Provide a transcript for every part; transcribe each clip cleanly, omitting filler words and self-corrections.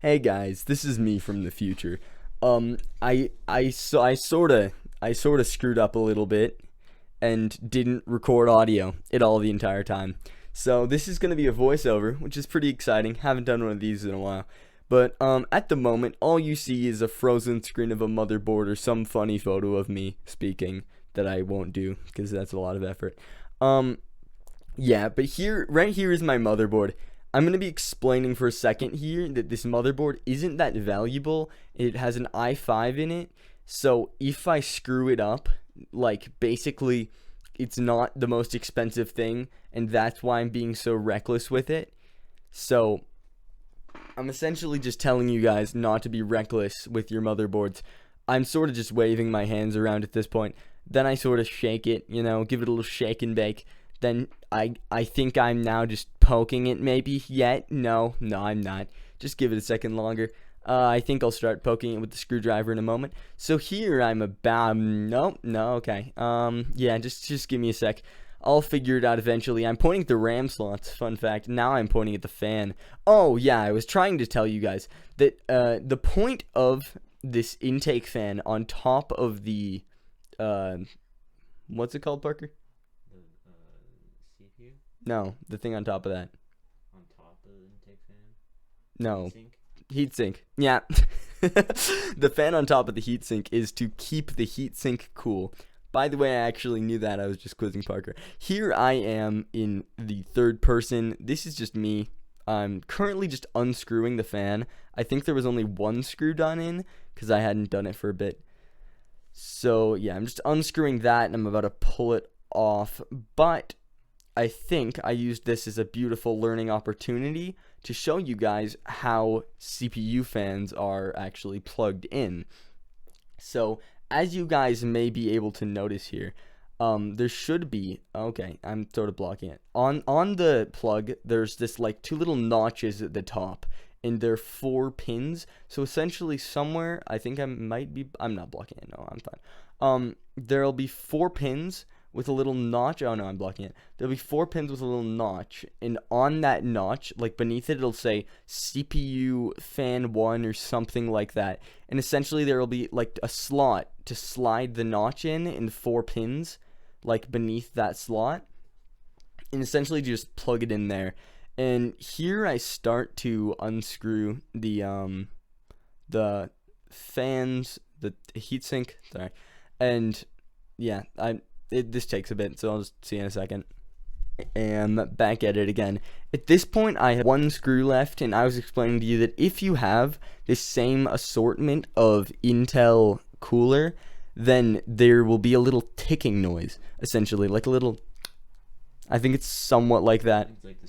Hey guys, this is me from the future. I sorta screwed up a little bit and didn't record audio at all the entire time. So this is gonna be a voiceover, which is pretty exciting. Haven't done one of these in a while. But at the moment, all you see is a frozen screen of a motherboard or some funny photo of me speaking that I won't do because that's a lot of effort. Um, yeah, but right here is my motherboard. I'm going to be explaining for a second here that this motherboard isn't that valuable. It has an i5 in it, so if I screw it up, like basically it's not the most expensive thing, and that's why I'm being so reckless with it. So I'm essentially just telling you guys not to be reckless with your motherboards. I'm sort of just waving my hands around at this point. Then I sort of shake it, give it a little shake and bake. Then I think I'm now just poking it maybe yet. No, I'm not. Just give it a second longer. I think I'll start poking it with the screwdriver in a moment. So here I'm about, no, okay. Yeah, just give me a sec. I'll figure it out eventually. I'm pointing at the RAM slots, fun fact. Now I'm pointing at the fan. Oh, yeah, I was trying to tell you guys that the point of this intake fan on top of the, what's it called, Parker? CPU No, the thing on top of that. on top of the intake fan. No, Heatsink. heatsink. Yeah. The fan on top of the heatsink is to keep the heatsink cool. By the way, I actually knew that. I was just quizzing Parker. Here I am in the third person. This is just me. I'm currently just unscrewing the fan. I think there was only one screw done in because I hadn't done it for a bit. So yeah, I'm just unscrewing that and I'm about to pull it off. But I think I used this as a beautiful learning opportunity to show you guys how CPU fans are actually plugged in. So as you guys may be able to notice here, there should be, okay, I'm sort of blocking it. On the plug, there's this like two little notches at the top, and they're 4 pins. So essentially somewhere, I think I'm not blocking it, no, I'm fine. There'll be 4 pins with a little notch. Oh no, I'm blocking it. There'll be 4 pins with a little notch, and on that notch, like beneath it, it'll say CPU fan 1 or something like that. And essentially there will be like a slot to slide the notch in 4 pins, like beneath that slot, and essentially just plug it in there. And here I start to unscrew the fans, the heatsink, sorry, and yeah, this takes a bit, so I'll just see you in a second. And back at it again. At this point, I have 1 screw left, and I was explaining to you that if you have this same assortment of Intel cooler, then there will be a little ticking noise, essentially, like a little. I think it's somewhat like that. It's like the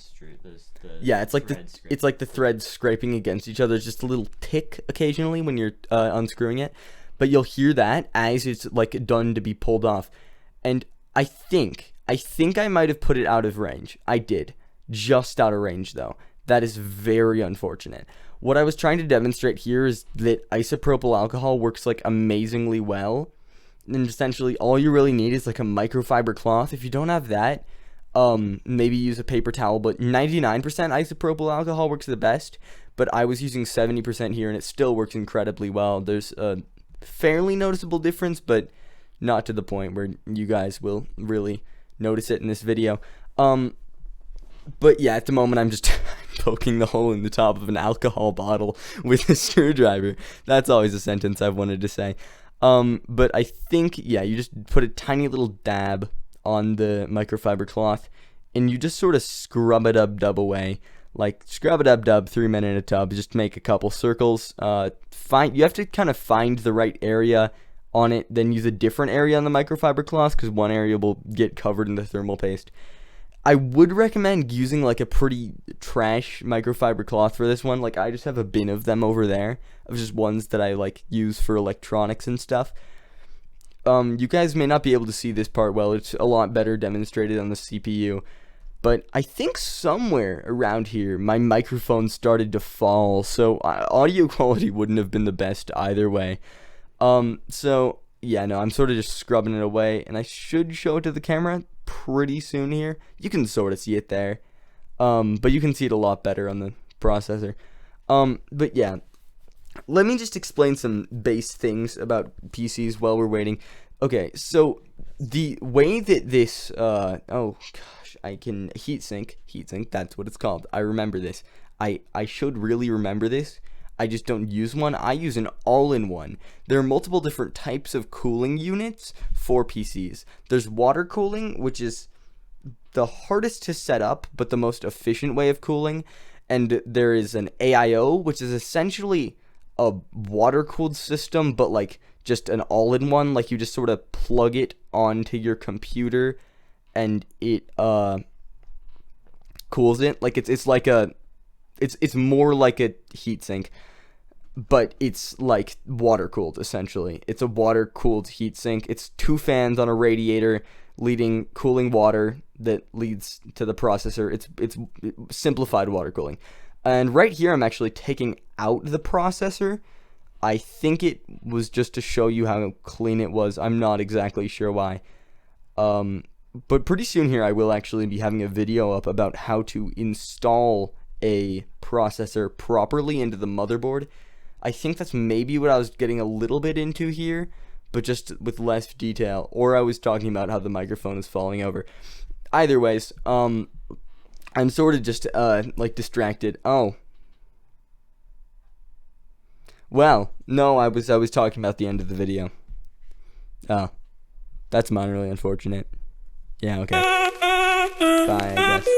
Yeah, it's like the thread threads scraping against each other. It's just a little tick occasionally when you're unscrewing it, but you'll hear that as it's like done to be pulled off. And I think I might have put it out of range. I did. Just out of range, though. That is very unfortunate. What I was trying to demonstrate here is that isopropyl alcohol works like amazingly well. And essentially all you really need is like a microfiber cloth. If you don't have that, maybe use a paper towel, but 99% isopropyl alcohol works the best. But I was using 70% here and it still works incredibly well. There's a fairly noticeable difference, but not to the point where you guys will really notice it in this video. But yeah, at the moment I'm just poking the hole in the top of an alcohol bottle with a screwdriver. That's always a sentence I've wanted to say. But I think, yeah, you just put a tiny little dab on the microfiber cloth and you just sort of scrub it up dub away. Like scrub it up dub, 3 men in a tub, just make a couple circles. You have to kind of find the right area on it, then use a different area on the microfiber cloth because one area will get covered in the thermal paste. I would recommend using like a pretty trash microfiber cloth for this one. Like I just have a bin of them over there of just ones that I like use for electronics and stuff. You guys may not be able to see this part well. It's a lot better demonstrated on the CPU. But I think somewhere around here my microphone started to fall, so audio quality wouldn't have been the best either way. So yeah, no, I'm sort of just scrubbing it away, and I should show it to the camera pretty soon here. You can sort of see it there, but you can see it a lot better on the processor. But yeah, let me just explain some base things about PCs while we're waiting. Okay, so the way that this, oh gosh, I can heatsink, that's what it's called. I remember this. I should really remember this. I just don't use one. I use an all-in-one. There are multiple different types of cooling units for PCs. There's water cooling, which is the hardest to set up, but the most efficient way of cooling. And there is an AIO, which is essentially a water-cooled system, but like just an all-in-one. Like you just sort of plug it onto your computer, and it cools it. Like it's like it's more like a heatsink, but it's like water cooled essentially. It's a water cooled heatsink. It's two fans on a radiator leading cooling water that leads to the processor. It's simplified water cooling. And right here I'm actually taking out the processor. I think it was just to show you how clean it was. I'm not exactly sure why. But pretty soon here I will actually be having a video up about how to install a processor properly into the motherboard. I think that's maybe what I was getting a little bit into here, but just with less detail. Or I was talking about how the microphone is falling over. Either ways, I'm sort of just like distracted. Oh. Well, no, I was talking about the end of the video. Oh. That's minorly unfortunate. Yeah, okay. Bye, I guess.